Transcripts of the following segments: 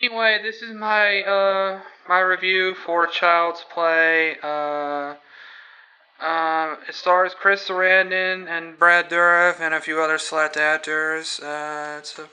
Anyway, this is my review for Child's Play. It stars Chris Sarandon and Brad Dourif and a few other select actors. It's a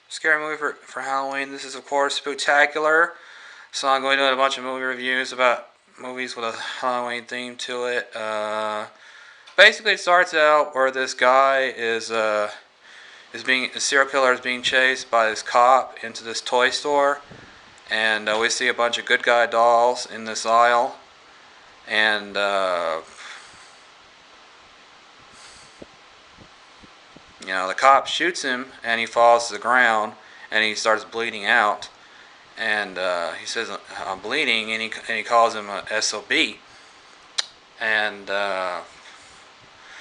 scary movie for Halloween. This is, of course, Spooktacular. So I'm going to do a bunch of movie reviews about movies with a Halloween theme to it. Basically, it starts out where this guy a serial killer is being chased by this cop into this toy store, and we see a bunch of good guy dolls in this aisle, and the cop shoots him, and he falls to the ground, and he starts bleeding out, and he says, "I'm bleeding," and he calls him a SOB, and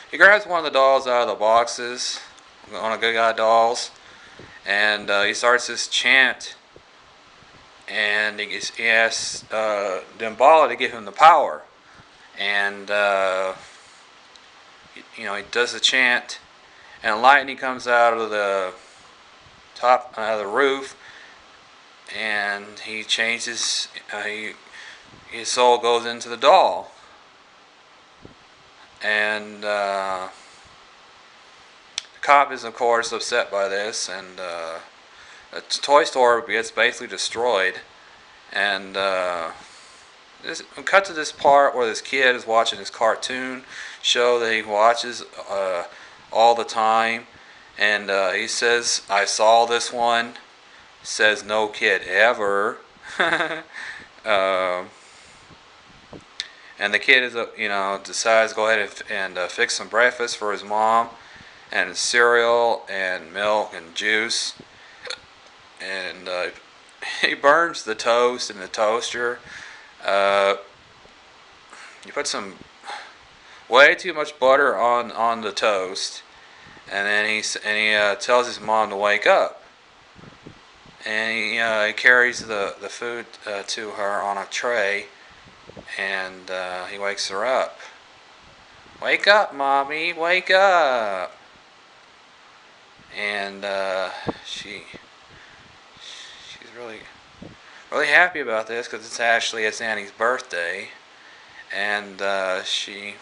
he grabs one of the dolls out of the boxes, one of the good guy dolls, and he starts this chant, and he asks Damballa to give him the power, and he does the chant, and lightning comes out of the the roof, and he changes. His soul goes into the doll, and the cop is, of course, upset by this, and the toy store gets basically destroyed, and we cut to this part where this kid is watching his cartoon show that he watches all the time, and he says, "I saw this one." Says no kid ever. And the kid decides to go ahead and fix some breakfast for his mom, and cereal and milk and juice, and he burns the toast in the toaster. You put some way too much butter on the toast, and then he tells his mom to wake up, and he carries the food to her on a tray, and he wakes her up. "Wake up, mommy! Wake up!" And she's really happy about this because it's Annie's birthday, and she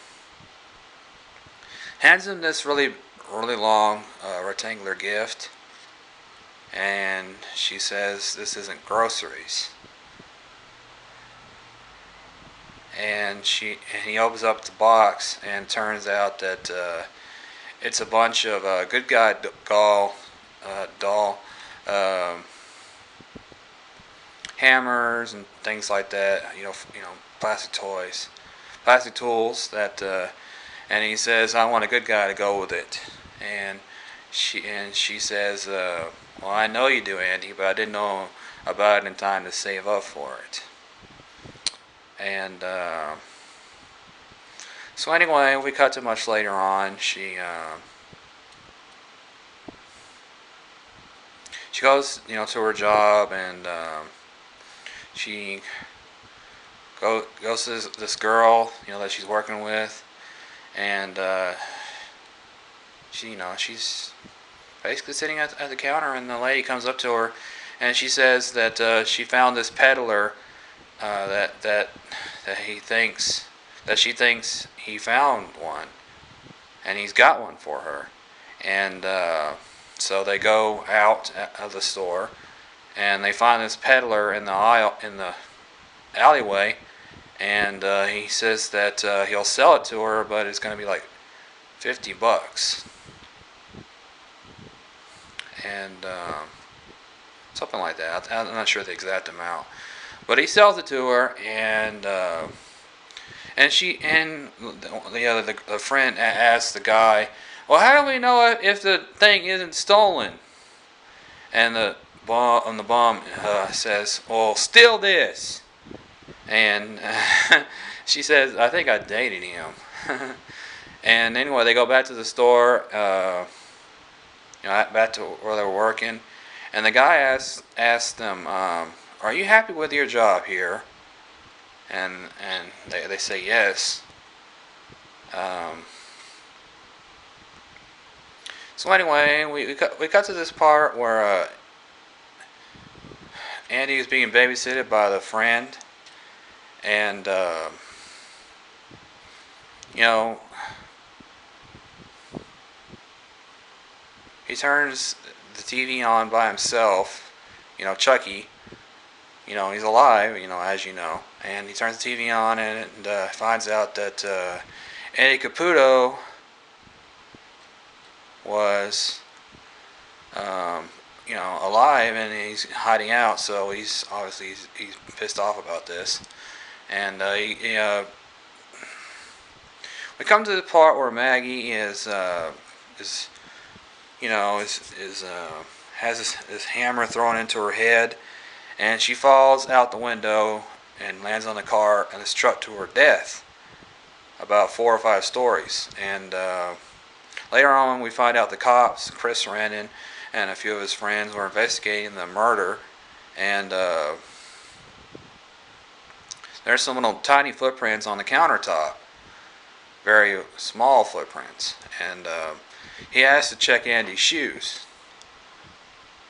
hands him this really long rectangular gift, and she says this isn't groceries, and he opens up the box, and turns out that it's a bunch of good guy doll hammers and things like that. Plastic toys, plastic tools that. And he says, "I want a good guy to go with it." And she says, "Well, I know you do, Andy, but I didn't know about it in time to save up for it." And so anyway, we cut to much later on. She goes, to her job, and she goes to this girl, that she's working with, and she's basically sitting at the counter, and the lady comes up to her, and she says that she found this peddler that she thinks he found one, and he's got one for her, and so they go out of the store, and they find this peddler in the alleyway, and he says that he'll sell it to her, but it's going to be like $50, and something like that. I'm not sure the exact amount, but he sells it to her, and the friend asks the guy, "Well, how do we know if the thing isn't stolen?" And the bomb says, "Well, steal this," and she says, "I think I dated him." And anyway, they go back to the store, back to where they were working, and the guy asks them, "Are you happy with your job here?" And they say yes. Um, so anyway, we cut to this part where Andy is being babysitted by the friend, and you know, he turns the TV on by himself. Chucky. He's alive. As you know, and he turns the TV on and finds out that Eddie Caputo was, alive, and he's hiding out. So he's obviously he's pissed off about this, and we come to the part where Maggie is has this hammer thrown into her head, and she falls out the window and lands on the car and is struck to her death about 4 or 5 stories. And later on, we find out the cops, Chris Rennan, and a few of his friends were investigating the murder, and there's some little tiny footprints on the countertop, very small footprints, and he has to check Andy's shoes.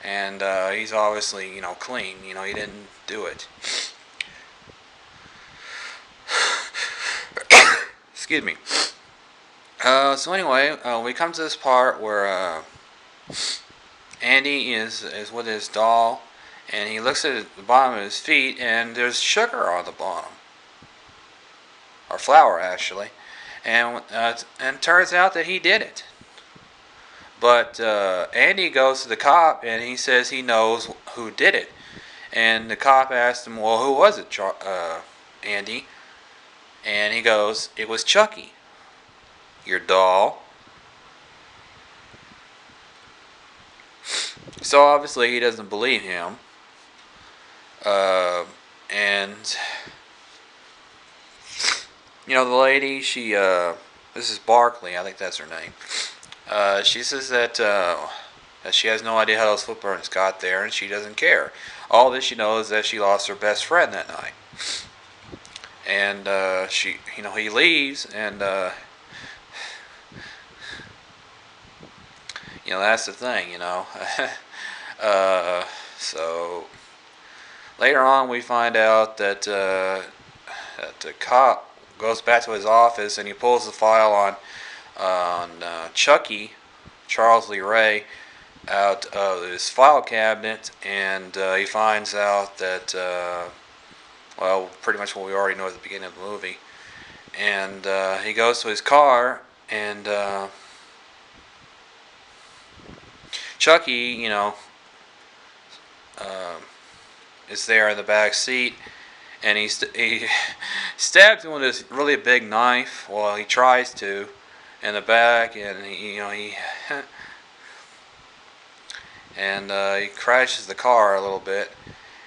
And he's obviously, clean. He didn't do it. Excuse me. So anyway, we come to this part where Andy is with his doll, and he looks at the bottom of his feet, and there's sugar on the bottom, or flour actually, and turns out that he did it. But Andy goes to the cop, and he says he knows who did it. And the cop asked him, "Well, who was it, Andy?" And he goes, "It was Chucky, your doll." So obviously he doesn't believe him. And the lady, this is Barkley, I think that's her name. She says that she has no idea how those footprints got there, and she doesn't care. All that she knows is that she lost her best friend that night. And he leaves, and that's the thing, So later on, we find out that the cop goes back to his office, and he pulls the file on Chucky, Charles Lee Ray, out of his file cabinet, and he finds out that, pretty much what we already know at the beginning of the movie. And he goes to his car, and Chucky, is there in the back seat, and he stabs him with this really big knife. Well, he tries to, in the back, and he crashes the car a little bit,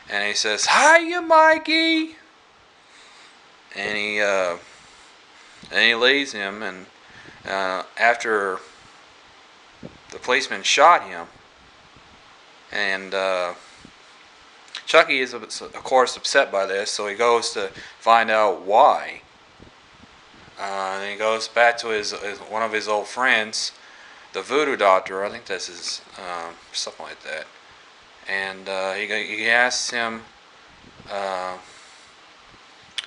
and he says, "Hiya, Mikey," and he leaves him, and after the policeman shot him, and Chucky is of course upset by this, so he goes to find out why. And he goes back to one of his old friends, the voodoo doctor. I think that's his, something like that. And he asks him.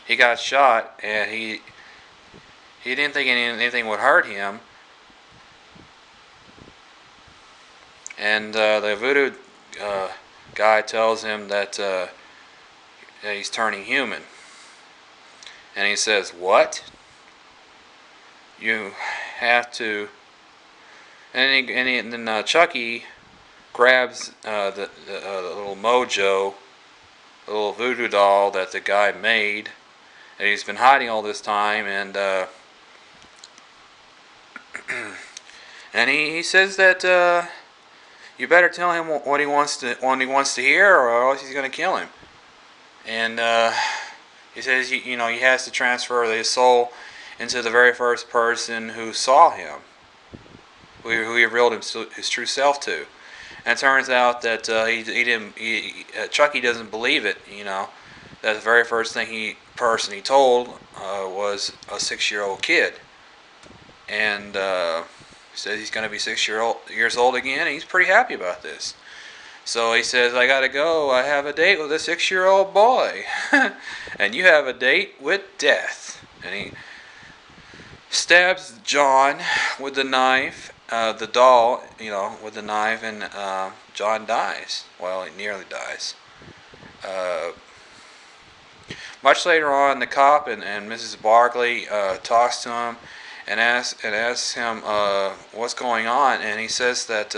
He got shot, and he didn't think anything would hurt him. And the voodoo guy tells him that he's turning human. And he says, "What? You have to." And then Chucky grabs the little mojo, the little voodoo doll that the guy made, that he's been hiding all this time, and and he says that you better tell him what he wants to hear, or else he's gonna kill him. And he says he has to transfer his soul into the very first person who saw him, who he revealed his true self to. And it turns out that Chucky doesn't believe it. That the very first person he told was a 6-year-old kid, and he says he's going to be 6 years old again, and he's pretty happy about this. So he says, I gotta go. I have a date with a 6-year-old boy. And you have a date with death. And he stabs John with the knife, the doll, with the knife, and John dies. Well, he nearly dies. Much later on, the cop and Mrs. Barkley talks to him and asks him what's going on, and he says that,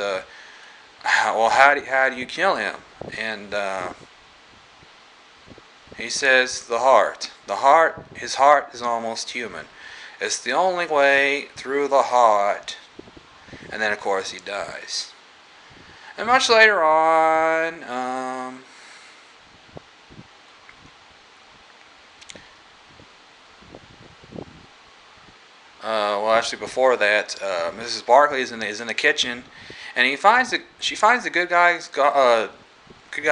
well, how do you kill him? And he says the heart. His heart is almost human. It's the only way through the heart. And then, of course, he dies. And much later on, well, actually, before that, Mrs. Barkley is in the kitchen, and she finds the good guy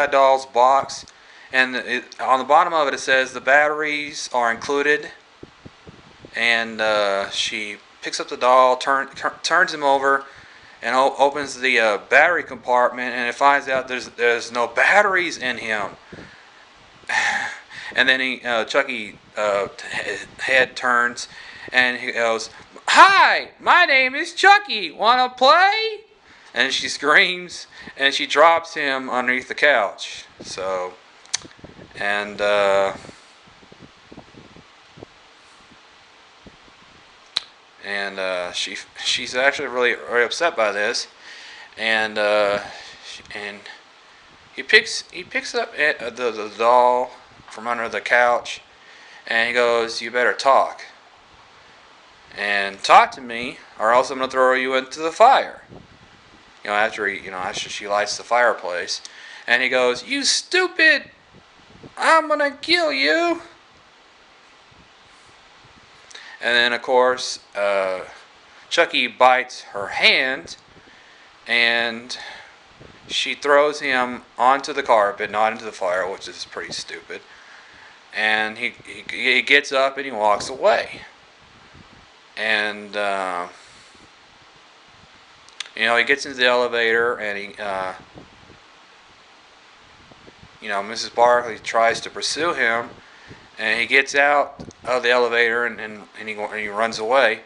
doll's box, and on the bottom of it says the batteries are included. And she picks up the doll, turns him over, and opens the battery compartment, and it finds out there's no batteries in him. And then Chucky head turns, and he goes, "Hi, my name is Chucky. Wanna play?" And she screams, and she drops him underneath the couch. So, and she's actually really, really upset by this, and he picks up the doll from under the couch, and he goes, "You better talk, and talk to me, or else I'm gonna throw you into the fire." After she lights the fireplace, and he goes, "You stupid! I'm gonna kill you." And then, of course, Chucky bites her hand, and she throws him onto the carpet, not into the fire, which is pretty stupid. And he gets up and he walks away. And he gets into the elevator, and Mrs. Barkley tries to pursue him, and he gets out of the elevator, and he runs away.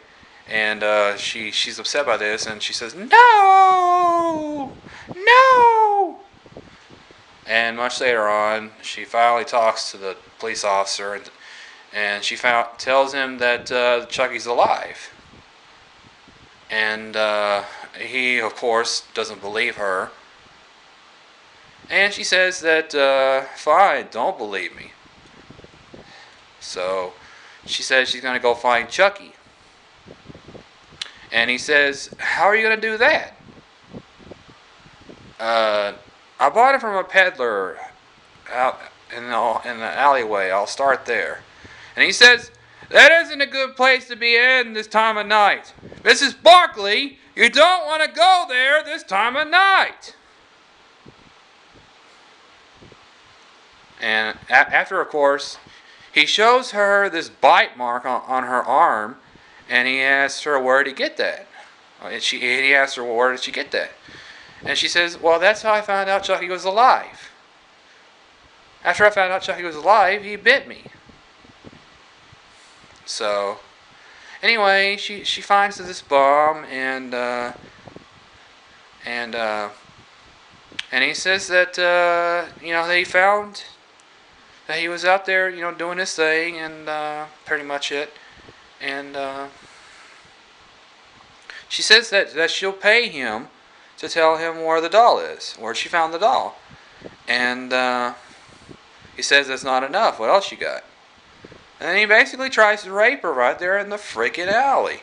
And she's upset by this, and she says, "No! No!" And much later on, she finally talks to the police officer, and she tells him that Chucky's alive. And he, of course, doesn't believe her. And she says that, "Fine, don't believe me." So she says she's going to go find Chucky. And he says, "How are you going to do that?" "I bought it from a peddler out in the alleyway. I'll start there." And he says, "That isn't a good place to be in this time of night. Mrs. Barkley, you don't want to go there this time of night." And after, of course, he shows her this bite mark on her arm, and he asks her, "Where did he get that?" And he asks her, "Well, where did she get that?" And she says, "Well, that's how I found out Chucky was alive. After I found out Chucky was alive, he bit me." So, anyway, she finds this bum, and he says that they found that he was out there, doing his thing, and pretty much it. And she says that she'll pay him to tell him where the doll is, where she found the doll. And he says that's not enough. What else you got? And then he basically tries to rape her right there in the freaking alley.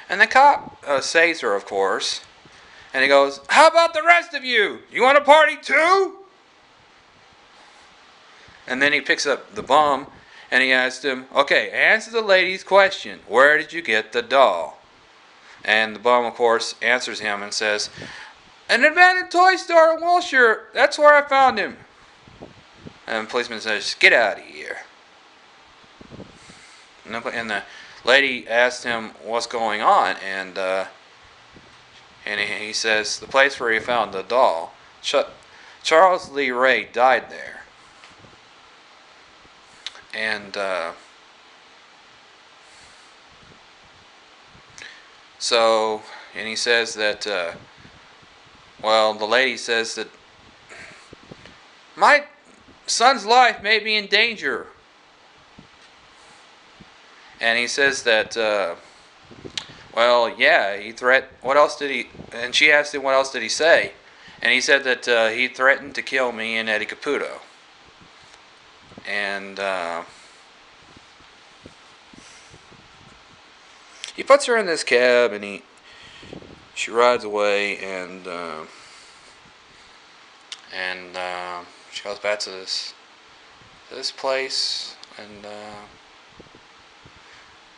And the cop saves her, of course. And he goes, how about the rest of you? You want to party too? And then he picks up the bum and he asks him, okay, answer the lady's question. Where did you get the doll? And the bum, of course, answers him and says, an abandoned toy store in Wilshire. That's where I found him. And the policeman says, get out of here. And the lady asked him what's going on, and he says the place where he found the doll. Charles Lee Ray died there, and and he says that the lady says that my son's life may be in danger. And he says that, he what else did he, and she asked him what else did he say, and he said that he threatened to kill me and Eddie Caputo. And he puts her in this cab, and she rides away, and she goes back to this place, and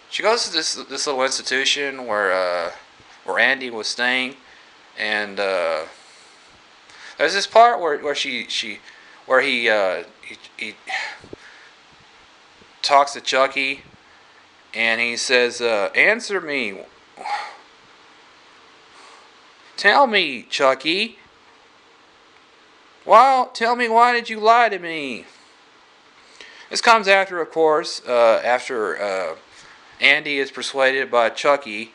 she goes to this little institution where Andy was staying, and there's this part where he talks to Chucky, and he says, "Answer me, tell me, Chucky. Tell me, why did you lie to me?" This comes after, of course, Andy is persuaded by Chucky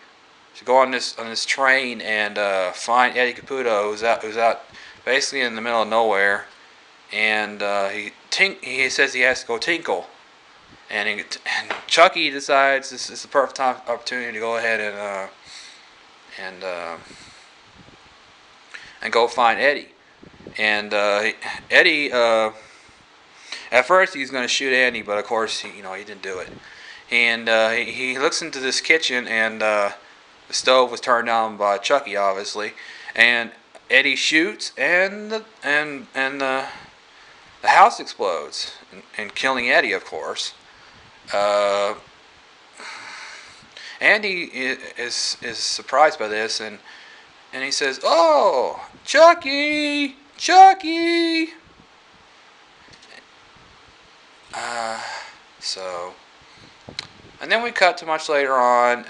to go on this train and find Eddie Caputo, who's out basically in the middle of nowhere, and he says he has to go tinkle, and Chucky decides this is the perfect opportunity to go ahead and go find Eddie, and Eddie at first he's going to shoot Andy, but of course he didn't do it. And he looks into this kitchen, and the stove was turned on by Chucky, obviously. And Eddie shoots, and the house explodes, and killing Eddie, of course. Andy is surprised by this, and he says, "Oh, Chucky, Chucky!" And then we cut to much later on.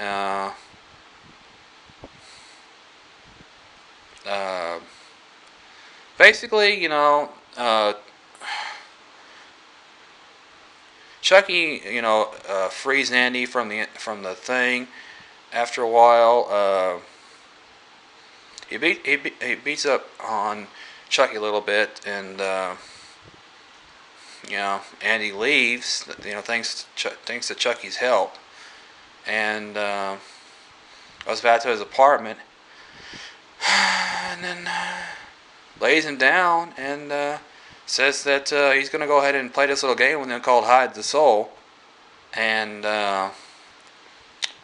Basically, Chucky, frees Andy from the thing. After a while, he beats up on Chucky a little bit, and Andy leaves, thanks to Chucky's help, and goes back to his apartment, and then lays him down and says that he's going to go ahead and play this little game with him called Hide the Soul, and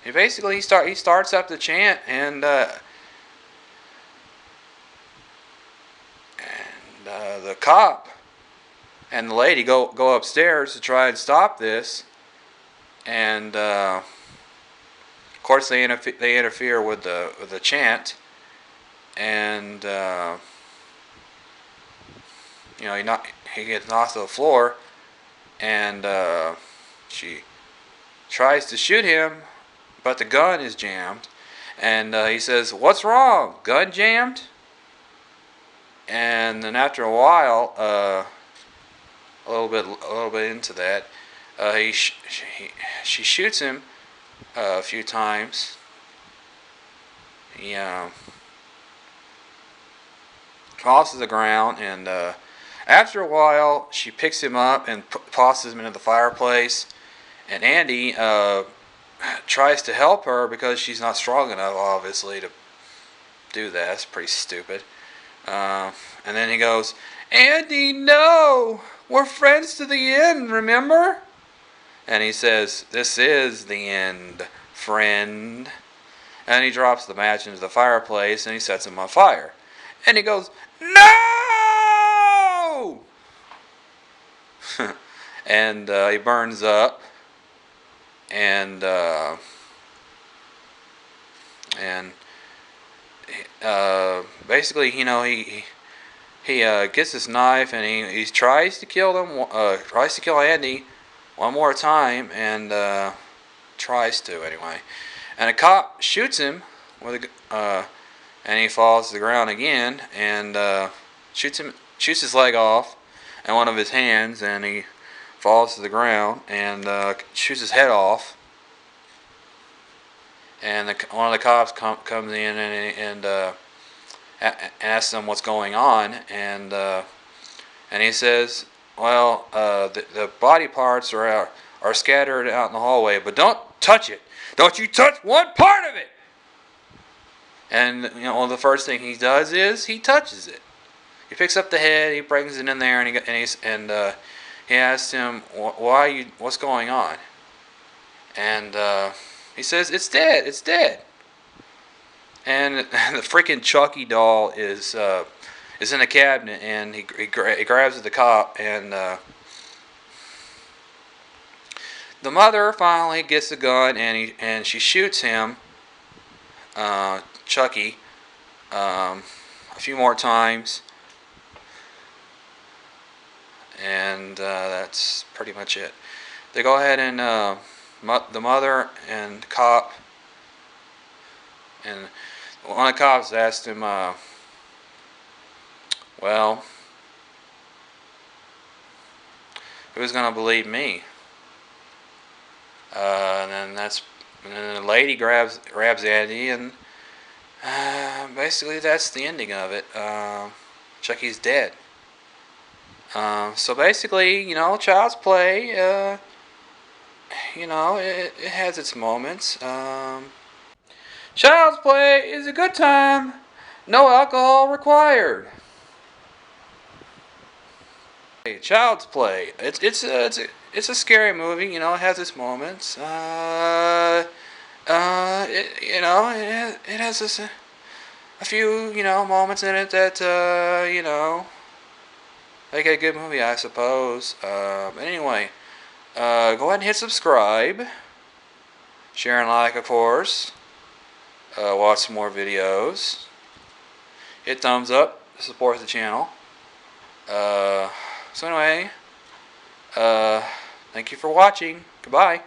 he starts up the chant, and the cop and the lady go upstairs to try and stop this, and of course they interfere with the chant, and he gets knocked to the floor, and she tries to shoot him, but the gun is jammed, and he says, "What's wrong? Gun jammed?" And then after a while, a little bit into that, she shoots him a few times. He falls to the ground, and after a while, she picks him up and tosses him into the fireplace. And Andy tries to help her because she's not strong enough, obviously, to do that. It's pretty stupid. And then he goes, "Andy, no! We're friends to the end, remember?" And he says, "This is the end, friend." And he drops the match into the fireplace and he sets him on fire. And he goes, "No!" And he burns up. And basically, he gets this knife and he tries to kill them. Tries to kill Andy one more time, and tries to anyway. And a cop shoots him with and he falls to the ground again, and shoots his leg off and one of his hands, and he falls to the ground and shoots his head off. And one of the cops comes in and asks him what's going on, and he says, "Well, the body parts are scattered out in the hallway, but don't touch it. Don't you touch one part of it." And the first thing he does is he touches it. He picks up the head, he brings it in there, and he asks him, what's going on? And he says, "It's dead. It's dead." And the freaking Chucky doll is in a cabinet, and he grabs the cop, and the mother finally gets the gun, and she shoots him, Chucky, a few more times, and that's pretty much it. They go ahead and the mother and the cop, and one of the cops asked him, "Well, who's gonna believe me?" And then the lady grabs Andy, and basically that's the ending of it. Chucky's dead. So basically, Child's Play, it has its moments. Child's Play is a good time. No alcohol required. Hey, Child's Play. It's a scary movie. It has its moments. It has a few moments in it that make it a good movie, I suppose. But anyway, go ahead and hit subscribe, share and like, of course. Watch some more videos. Hit thumbs up to support the channel. So anyway, thank you for watching. Goodbye.